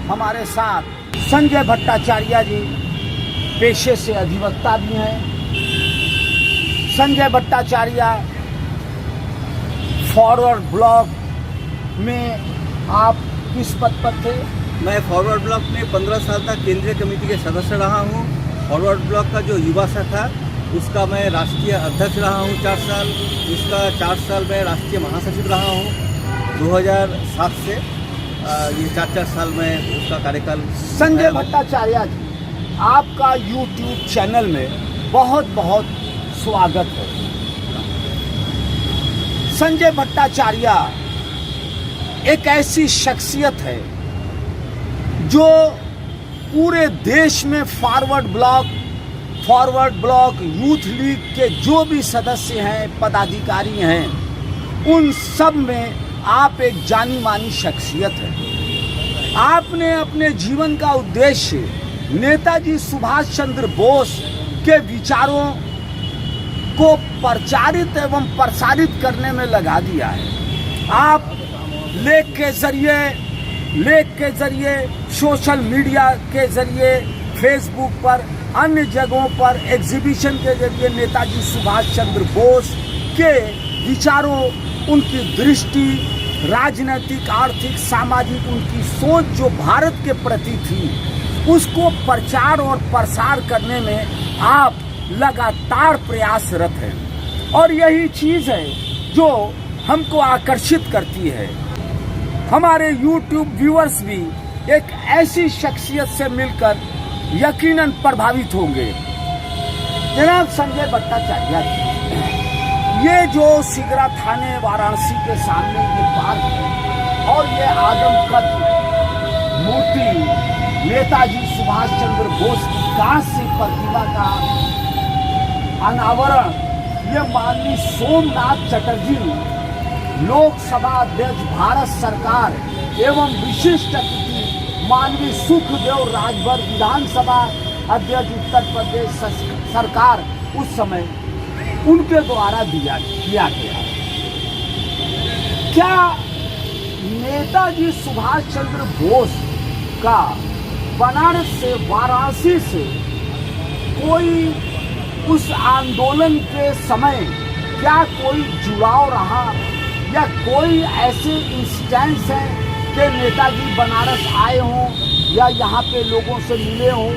हमारे साथ संजय भट्टाचार्य जी, पेशे से अधिवक्ता भी हैं। संजय भट्टाचार्य फॉरवर्ड ब्लॉक में आप किस पद पर थे? मैं फॉरवर्ड ब्लॉक में 15 साल तक केंद्रीय कमेटी के सदस्य रहा हूँ। फॉरवर्ड ब्लॉक का जो युवा शाखा उसका मैं राष्ट्रीय अध्यक्ष रहा हूँ 4 साल। इसका 4 साल मैं राष्ट्रीय महासचिव रहा हूँ। 2007 से ये 4 साल में उसका कार्यकाल। संजय भट्टाचार्य जी, आपका YouTube चैनल में बहुत बहुत स्वागत है। संजय भट्टाचार्य एक ऐसी शख्सियत है जो पूरे देश में फॉरवर्ड ब्लॉक यूथ लीग के जो भी सदस्य हैं, पदाधिकारी हैं, उन सब में आप एक जानी मानी शख्सियत हैं। आपने अपने जीवन का उद्देश्य नेताजी सुभाष चंद्र बोस के विचारों को प्रचारित एवं प्रसारित करने में लगा दिया है। आप लेख के जरिए सोशल मीडिया के जरिए फेसबुक पर, अन्य जगहों पर एग्जीबिशन के जरिए नेताजी सुभाष चंद्र बोस के विचारों, उनकी दृष्टि, राजनीतिक, आर्थिक, सामाजिक उनकी सोच जो भारत के प्रति थी, उसको प्रचार और प्रसार करने में आप लगातार प्रयासरत हैं। और यही चीज़ है जो हमको आकर्षित करती है। हमारे YouTube व्यूअर्स भी एक ऐसी शख्सियत से मिलकर यकीनन प्रभावित होंगे। जनाब संजय भट्टाचार्य, ये जो सिगरा थाने वाराणसी के सामने ये पार्क है और ये आदमकद मूर्ति नेताजी सुभाष चंद्र बोस की कांस्य प्रतिमा का अनावरण, ये माननीय सोमनाथ चटर्जी, लोकसभा अध्यक्ष भारत सरकार एवं विशिष्ट अतिथि माननीय सुखदेव राजभर, विधानसभा अध्यक्ष उत्तर प्रदेश सरकार, उस समय उनके द्वारा किया गया। क्या नेताजी सुभाष चंद्र बोस का बनारस से, वाराणसी से कोई उस आंदोलन के समय क्या कोई जुड़ाव रहा, या कोई ऐसे इंसिडेंट्स हैं कि नेताजी बनारस आए हों या यहाँ पे लोगों से मिले हों?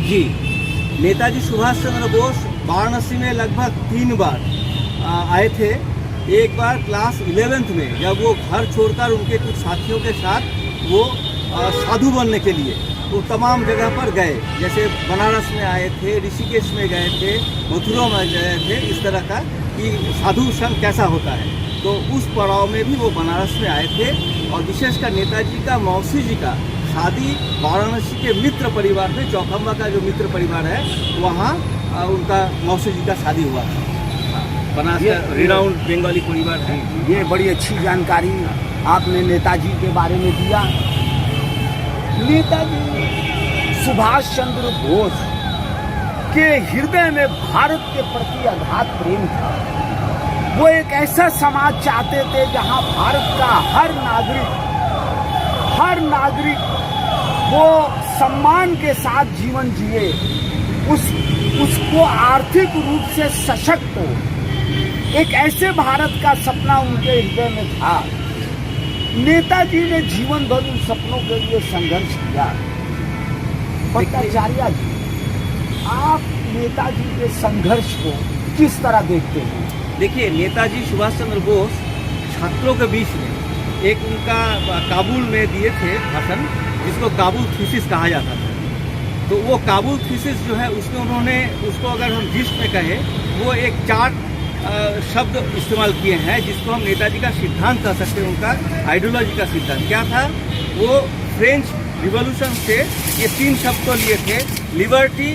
जी, नेताजी सुभाष चंद्र बोस वाराणसी में लगभग 3 बार आए थे। एक बार क्लास 11th में, जब वो घर छोड़कर उनके कुछ साथियों के साथ वो साधु बनने के लिए वो तमाम जगह पर गए। जैसे बनारस में आए थे, ऋषिकेश में गए थे, मथुरा में गए थे, इस तरह का कि साधु संघ कैसा होता है। तो उस पड़ाव में भी वो बनारस में आए थे। और विशेषकर नेताजी का मौसी जी का शादी वाराणसी के मित्र परिवार में, चौखम्बा का जो मित्र परिवार है, वहाँ उनका मौसी जी का शादी हुआ था। बनारस का रिनाउंड बंगाली परिवार है। ये बड़ी अच्छी जानकारी आपने नेताजी के बारे में दिया। नेताजी सुभाष चंद्र बोस के हृदय में भारत के प्रति अगाध प्रेम था। वो एक ऐसा समाज चाहते थे जहां भारत का हर नागरिक वो सम्मान के साथ जीवन जिए, उसको आर्थिक रूप से सशक्त हो। एक ऐसे भारत का सपना उनके हृदय में था। नेताजी ने जीवन भर उन सपनों के लिए संघर्ष किया। भट्टाचार्य जी, आप नेताजी के संघर्ष को किस तरह देखते हैं? देखिए, नेताजी सुभाष चंद्र बोस छात्रों के बीच में एक उनका काबुल में दिए थे भाषण, जिसको काबुल थीसिस कहा जाता था। तो वो काबुल थीसिस जो है, उसमें उन्होंने, उसको अगर हम जिस्ट में कहें, वो एक 4 शब्द इस्तेमाल किए हैं, जिसको हम नेताजी का सिद्धांत कह सकते हैं। उनका आइडियोलॉजी का सिद्धांत क्या था? वो फ्रेंच रिवॉल्यूशन से ये 3 शब्द को लिए थे, लिबर्टी,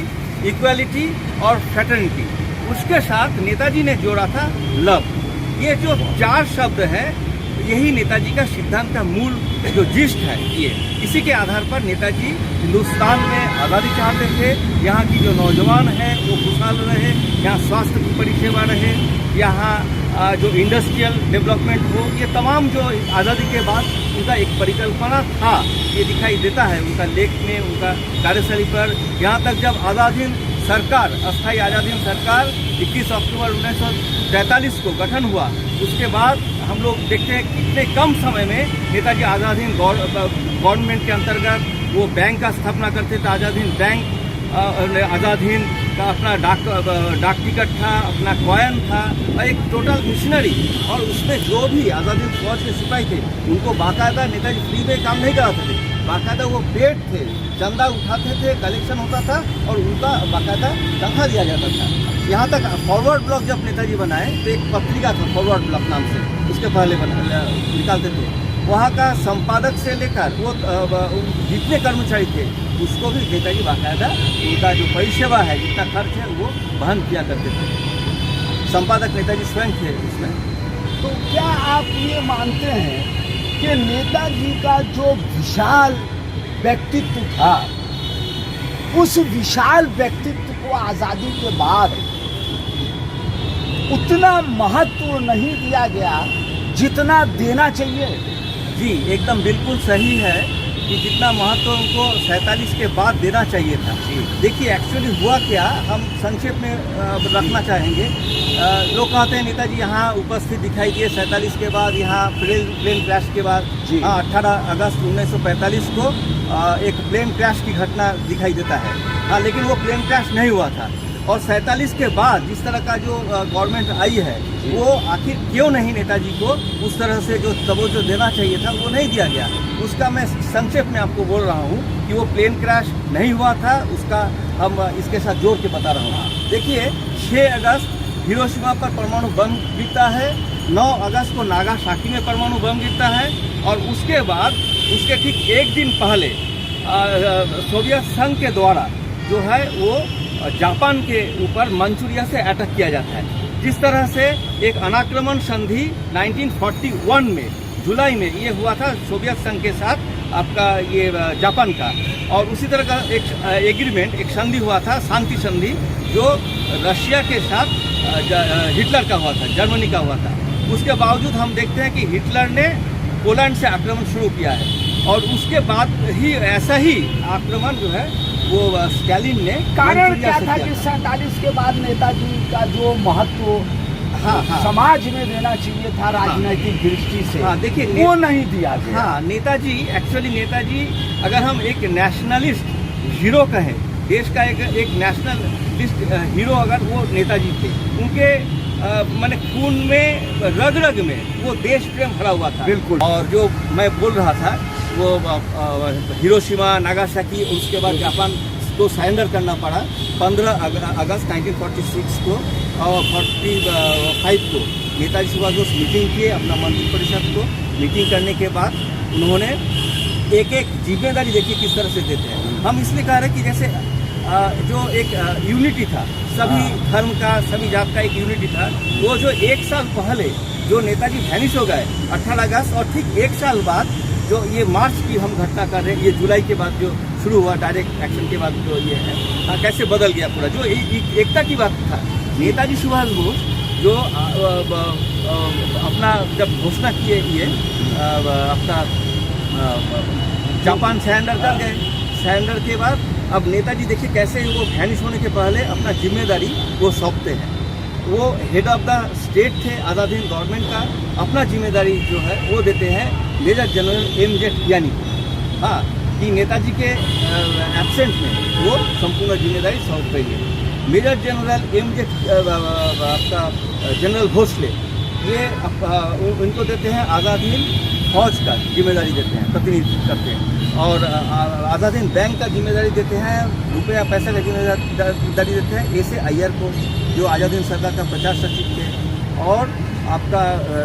इक्वालिटी और फ्रेटर्निटी। उसके साथ नेताजी ने जोड़ा था लव। ये जो 4 शब्द हैं, यही नेताजी का सिद्धांत का मूल जो जिस्ट है ये। इसी के आधार पर नेताजी हिंदुस्तान में आज़ादी चाहते थे, यहाँ की जो नौजवान है वो खुशहाल रहे, यहाँ स्वास्थ्य की परिसेवा रहे, यहाँ जो इंडस्ट्रियल डेवलपमेंट हो, ये तमाम जो आज़ादी के बाद उनका एक परिकल्पना था, ये दिखाई देता है उनका लेख में, उनका कार्यशैली पर। यहाँ तक जब आज़ाद हिंद सरकार, अस्थायी आज़ाद हिंद सरकार 21 अक्टूबर 1943 को गठन हुआ, उसके बाद हम लोग देखते हैं कितने कम समय में नेताजी आज़ाद हिंद गवर्नमेंट के अंतर्गत वो बैंक का स्थापना करते थे। आज़ाद हिंद बैंक, आज़ाद हिंद का अपना डाक टिकट था, अपना कॉइन था, और एक टोटल मिशनरी। और उसमें जो भी आज़ाद हिंद फौज के सिपाही थे उनको बाकायदा नेताजी फ्री में काम नहीं कराते थे, बाकायदा वो पेड थे, चंदा उठाते थे, कलेक्शन होता था और उनका बाकायदा तनख्वाह दिया जाता था। यहाँ तक फॉरवर्ड ब्लॉक जब नेताजी बनाए तो एक पत्रिका था फॉरवर्ड ब्लॉक नाम से, उसके पहले निकालते थे। वहाँ का संपादक से लेकर वो जितने कर्मचारी थे उसको भी नेताजी बाकायदा उनका जो परिसेवा है, जितना खर्च है वो वहन किया करते थे। संपादक नेताजी स्वयं थे उसमें। तो क्या आप ये मानते हैं कि नेताजी का जो विशाल व्यक्तित्व था, उस विशाल व्यक्तित्व को आज़ादी के बाद उतना महत्व नहीं दिया गया जितना देना चाहिए? जी एकदम बिल्कुल सही है कि जितना महत्व उनको 47 के बाद देना चाहिए था। देखिए एक्चुअली हुआ क्या, हम संक्षेप में रखना चाहेंगे। लोग कहते हैं नेताजी यहाँ उपस्थित दिखाई दिए 47 के बाद, यहाँ प्लेन क्रैश के बाद। 18 अगस्त 1945 को एक प्लेन क्रैश की घटना दिखाई देता है। हाँ, लेकिन वो प्लेन क्रैश नहीं हुआ था। और 47 के बाद जिस तरह का जो गवर्नमेंट आई है, वो आखिर क्यों नहीं नेताजी को उस तरह से जो तवज्जो देना चाहिए था वो नहीं दिया गया। उसका मैं संक्षेप में आपको बोल रहा हूँ कि वो प्लेन क्रैश नहीं हुआ था, उसका हम इसके साथ जोड़ के बता रहा हूँ। देखिए 6 अगस्त हिरोशिमा पर परमाणु बम गिरता है, 9 अगस्त को नागासाकी में परमाणु बम गिरता है, और उसके बाद उसके ठीक एक दिन पहले सोवियत संघ के द्वारा जो है वो जापान के ऊपर मंचूरिया से अटैक किया जाता है। जिस तरह से एक अनाक्रमण संधि 1941 में जुलाई में ये हुआ था सोवियत संघ के साथ आपका ये जापान का, और उसी तरह का एक एग्रीमेंट, एक संधि हुआ था, शांति संधि, जो रशिया के साथ हिटलर का हुआ था, जर्मनी का हुआ था। उसके बावजूद हम देखते हैं कि हिटलर ने पोलैंड से आक्रमण शुरू किया है, और उसके बाद ही ऐसा ही आक्रमण जो है वो स्टालिन ने। कारण क्या था कि 47 के बाद नेताजी का जो महत्व समाज में देना चाहिए था राजनीतिक दृष्टि से, देखिए वो नहीं दिया गया। नेताजी एक्चुअली नेताजी अगर हम एक नेशनलिस्ट हीरो कहें, देश का एक नेशनलिस्ट हीरो अगर वो नेताजी थे, उनके मैंने खून में रग रग में वो देश प्रेम भरा हुआ था। बिल्कुल। और जो मैं बोल रहा था वो हिरोशिमा, नागासाकी, उसके बाद जापान को सरेंडर करना पड़ा 15 अगस्त 1946 को, और 45 को नेताजी सुभाष बोस मीटिंग किए अपना मंत्रिपरिषद को। मीटिंग करने के बाद उन्होंने एक एक जिम्मेदारी देखिए किस तरह से देते हैं। हम इसलिए कह रहे हैं कि जैसे जो एक यूनिटी था, सभी धर्म का, सभी जात का एक यूनिटी था, वो जो एक साल पहले जो नेताजी वैनिश हो गए 18 अगस्त, और ठीक एक साल बाद जो ये मार्च की हम घटना कर रहे हैं, ये जुलाई के बाद जो शुरू हुआ डायरेक्ट एक्शन के बाद जो ये है, कैसे बदल गया पूरा, जो एकता की बात था। नेताजी सुभाष बोस जो अपना जब घोषणा किए ये अपना जापान सरेंडर कर गए, सरेंडर के बाद अब नेताजी देखिए कैसे वो वैनिश होने के पहले अपना जिम्मेदारी वो सौंपते हैं। वो हेड ऑफ द स्टेट थे आज़ाद हिंद गवर्नमेंट का, अपना जिम्मेदारी जो है वो देते हैं मेजर जनरल M.J. कियानी को। हाँ, कि नेताजी के एब्सेंट में वो संपूर्ण जिम्मेदारी सौंप रही है। Major general M.J. आपका जनरल भोसले, ये उनको देते हैं आज़ाद हिंद फौज का जिम्मेदारी देते हैं, प्रतिनिधित्व करते हैं। और आज़ाद हिंद बैंक का जिम्मेदारी देते हैं, रुपया पैसा का जिम्मेदारी देते हैं A.C. अय्यर को, जो आज़ाद हिंद सरकार का प्रचार सचिव थे। और आपका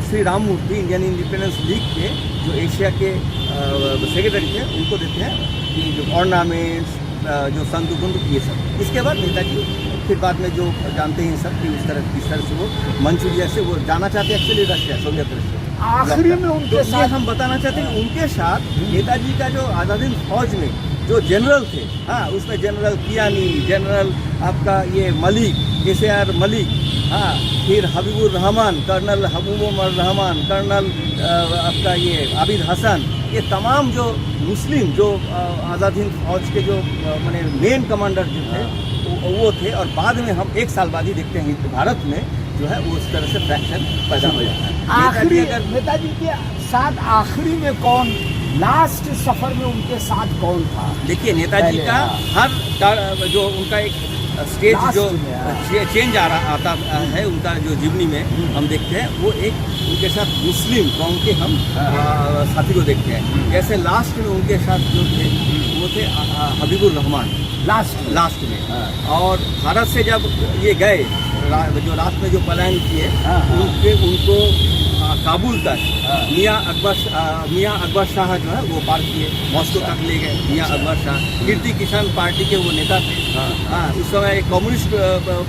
श्री राम मूर्ति, इंडियन इंडिपेंडेंस लीग के जो एशिया के सेक्रेटरी थे, उनको देते हैं कि जो ऑर्नामेंट्स, जो संतुबंद, ये सब। इसके बाद नेताजी फिर बाद में जो जानते हैं सब कि किस तरह से वो मंचूरिया से वो जाना चाहते हैं, एक्चुअली रशिया, सोवियत रशिया। आखिरी में उनके तो ये साथ हम बताना चाहते हैं कि उनके साथ नेताजी का जो आज़ाद हिंद फौज में जो जनरल थे, हाँ, उसमें जनरल कियानी, जनरल आपका ये मलिक, KCR मलिक, हाँ, फिर हबीबुर रहमान, कर्नल हबीबुर रहमान, कर्नल आपका ये आबिद हसन, ये तमाम जो मुस्लिम जो आज़ाद हिंद फौज के जो माने मेन कमांडर जो थे वो थे। और बाद में हम 1 साल बाद ही देखते हैं कि भारत में जो है वो उस तरह से फ्रैक्शन पैदा हो जाता है। आखिरी नेताजी के साथ आखिरी में कौन, लास्ट सफर में उनके साथ कौन था? देखिए नेताजी का हर जो उनका एक स्टेज जो चेंज आता है उनका जो जीवनी में हम देखते हैं, वो एक उनके साथ मुस्लिम कौम के हम साथी को देखते हैं। जैसे लास्ट में उनके साथ जो थे वो थे हबीबुर रहमान लास्ट में। और भारत से जब ये गए जो रात में जो पलायन किए उनको काबुल तक मियाँ अकबर शाह जो है वो पार किए, मॉस्को तक ले गए मियाँ अकबर शाह। कीर्ति किसान पार्टी के वो नेता थे। हाँ, उस समय एक कम्युनिस्ट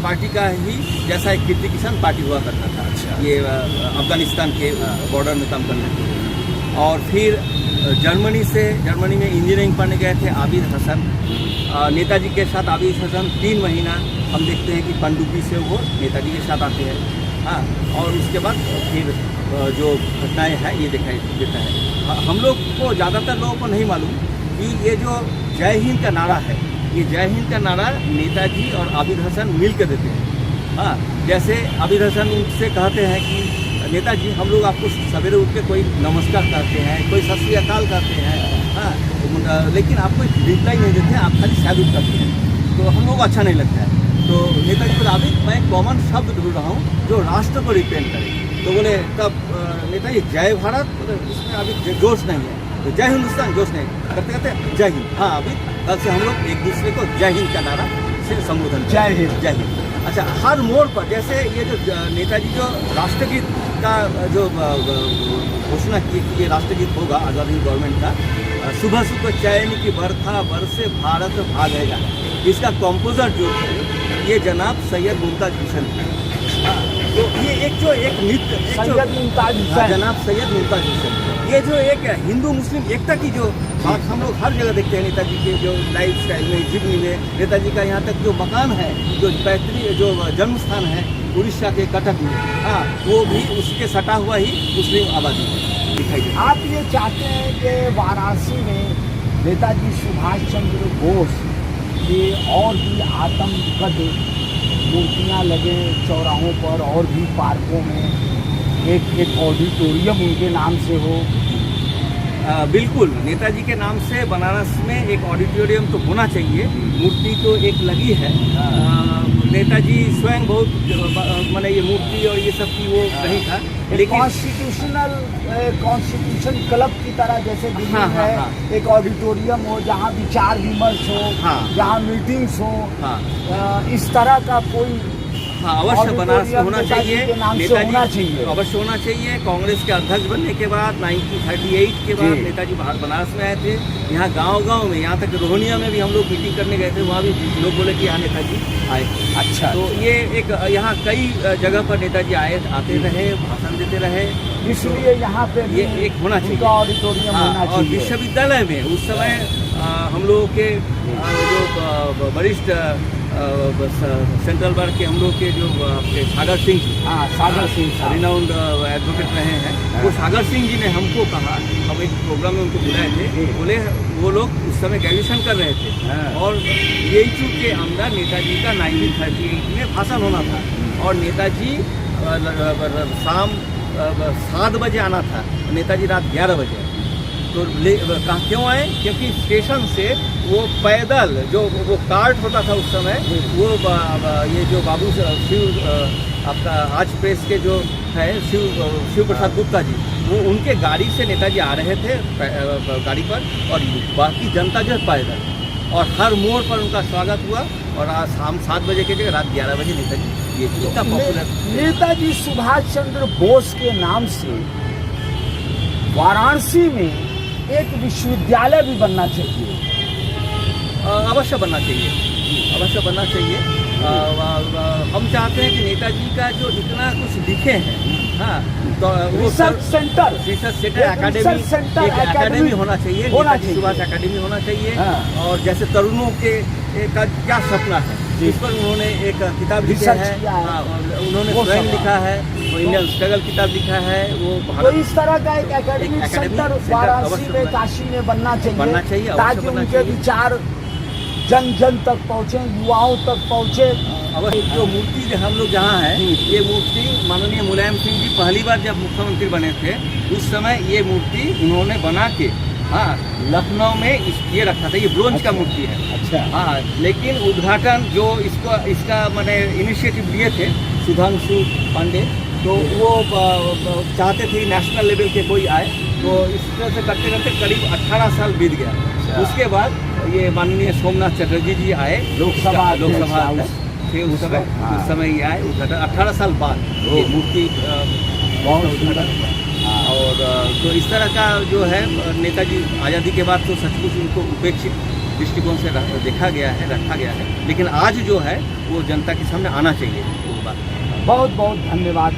पार्टी का ही जैसा एक कीर्ति किसान पार्टी हुआ करता था। ये अफगानिस्तान के बॉर्डर में काम करने के। और फिर जर्मनी में इंजीनियरिंग पढ़ने गए थे आबिद हसन। नेताजी के साथ आबिद हसन 3 महीना हम देखते हैं कि पनडुब्बी से वो नेताजी के साथ आते हैं। हाँ, और उसके बाद फिर जो घटनाएं हैं ये दिखाई देता है। हम लोग को ज़्यादातर लोगों को नहीं मालूम कि ये जो जय हिंद का नारा है, ये जय हिंद का नारा नेताजी और आबिद हसन मिल कर देते हैं। हाँ, जैसे आबिद हसन उनसे कहते हैं कि नेताजी हम लोग आपको सवेरे उठ के कोई नमस्कार करते हैं, कोई सत श्री अकाल करते हैं, हाँ, लेकिन आप कोई रिप्लाई नहीं देते हैं, आप खाली सैल्यूट करते हैं, तो हम लोग को अच्छा नहीं लगता है। तो नेताजी बोले आबिद मैं कॉमन शब्द ढूंढ रहा हूँ जो राष्ट्र को रिप्रेजेंट करे। तो बोले तब नेताजी जय भारत, बोले उसमें अभी जोश नहीं है, तो जय हिंदुस्तान जोश नहीं, करते करते जय हिंद। हाँ, अभी कल से हम लोग एक दूसरे को जय हिंद का नारा से संबोधन, जय हिंद जय हिंद। अच्छा, हर मोड़ पर जैसे ये जो नेताजी जो राष्ट्रगीत का जो घोषणा की कि ये राष्ट्रगीत होगा आज़ाद हिंद गवर्नमेंट का, सुबह सुबह चैन की बरखा बरसे भारत भागेगा, इसका कंपोजर जो थे ये जनाब सैयद मुमताज हुसैन थे। तो ये एक नृत्य जनाब सैयद मुमताज हुसैन, ये जो एक हिंदू मुस्लिम एकता की जो बात हम लोग हर जगह देखते हैं नेताजी के जो लाइफ स्टाइल में, जीवनी में। नेताजी का यहाँ तक जो मकान है, जो पैतृक जो जन्म स्थान है उड़ीसा के कटक में, हाँ, वो भी उसके सटा हुआ ही मुस्लिम आबादी दिखाई देती है। आप ये चाहते हैं कि वाराणसी में नेताजी सुभाष चंद्र बोस के और भी आतंकगत मूर्तियाँ लगे चौराहों पर और भी पार्कों में, एक ऑडिटोरियम उनके नाम से हो? बिल्कुल, नेताजी के नाम से बनारस में एक ऑडिटोरियम तो होना चाहिए। मूर्ति तो एक लगी है, नेताजी स्वयं बहुत माने ये मूर्ति और ये सब की वो नहीं था, लेकिन कॉन्स्टिट्यूशन क्लब की तरह जैसे दिल्ली में एक ऑडिटोरियम हो जहाँ विचार विमर्श हो, जहाँ मीटिंग्स हो, इस तरह का कोई अवश्य बनारस में होना चाहिए। नेताजी अवश्य होना चाहिए। कांग्रेस के अध्यक्ष बनने के बाद 1938 के बाद नेताजी बनारस में आए थे। यहाँ गांव-गांव में, यहाँ तक रोहनिया में भी हम लोग मीटिंग करने गए थे, वहाँ भी लोग बोले कि यहाँ नेताजी आए। अच्छा, तो ये एक यहाँ कई जगह पर नेताजी आते रहे, भाषण देते रहे, इसलिए यहाँ पे ये एक होना चाहिए ऑडिटोरियम होना चाहिए। और विश्वविद्यालय में उस समय हम लोगों के जो वरिष्ठ सेंट्रल वर्ग के हम लोग के जो सागर सिंह जी, सागर सिंह रिनाउंड एडवोकेट रहे हैं, वो सागर सिंह जी ने हमको कहा, हम एक प्रोग्राम में उनको बुलाए थे, बोले वो लोग उस समय ग्रेजुएशन कर रहे थे और येचू के अंदर नेताजी का 1938 में भाषण होना था और नेताजी शाम 7 बजे आना था, नेताजी रात 11 बजे। तो कहाँ क्यों आए? क्योंकि स्टेशन से वो पैदल जो वो कार्ट होता था उस समय, वो ये जो बाबू शिव आपका आज प्रेस के जो है शिव प्रसाद गुप्ता जी, वो उनके गाड़ी से नेताजी आ रहे थे गाड़ी पर और बाकी जनता जो है पैदल, और हर मोड़ पर उनका स्वागत हुआ। और आज शाम 7 बजे के जगह रात 11 बजे नेताजी, ये इतना पॉपुलर। नेताजी सुभाष चंद्र बोस के नाम से वाराणसी में एक विश्वविद्यालय भी बनना चाहिए। अवश्य बनना चाहिए, अवश्य बनना चाहिए। हम चाहते हैं कि नेताजी का जो इतना कुछ लिखे हैं, हाँ, तो वो रिसर्च सेंटर रिसर्च सेंटर एक एकेडमी, रिसर्च सेंटर, एक एकेडमी एकेडमी होना चाहिए, होना नेताजी चाहिए। सुभाष एकेडमी होना चाहिए। हाँ। और जैसे तरुणों के का क्या सपना है, जी। इस पर उन्होंने एक किताब लिखी रिसर्च है। किया है। हाँ, उन्होंने वो स्वयं सब लिखा है, वो इंडियन स्ट्रगल किताब लिखा है। वो तो भारत इस तरह का एक एकेडमिक एक सेंटर एकेडमिक वाराणसी अवश्य में, बनना- काशी में बनना बनना चाहिए चाहिए, अवश्य ताकि बनना उनके चाहिए। विचार जन जन तक पहुँचे, युवाओं तक पहुँचे। अब जो मूर्ति जो हम लोग जहाँ है, ये मूर्ति माननीय मुलायम सिंह जी पहली बार जब मुख्यमंत्री बने थे, उस समय ये मूर्ति उन्होंने बना के, हाँ, लखनऊ में ये रखा था। ये ब्रोंज का मूर्ति है। अच्छा। हाँ, लेकिन उद्घाटन जो इसका मैंने इनिशिएटिव लिए थे सुधांशु पांडे, तो वो चाहते थे नेशनल लेवल के कोई आए, तो इस तरह से करते करते करीब 18 साल बीत गया। उसके बाद ये माननीय सोमनाथ चटर्जी जी आए, लोकसभा अध्यक्ष थे उस समय। हाँ। उस समय ये आए उद्घाटन 18 साल बाद ये मूर्ति बहुत उद्घाटन हुआ। और तो इस तरह का जो है नेताजी आज़ादी के बाद तो सचमुच उनको उपेक्षित दृष्टिकोण से देखा गया है, रखा गया है, लेकिन आज जो है वो जनता के सामने आना चाहिए वो बात। बहुत बहुत धन्यवाद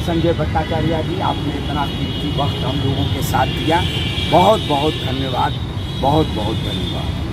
संजय भट्टाचार्य जी, आपने इतना कीमती वक्त हम लोगों के साथ दिया। बहुत बहुत धन्यवाद, बहुत बहुत धन्यवाद।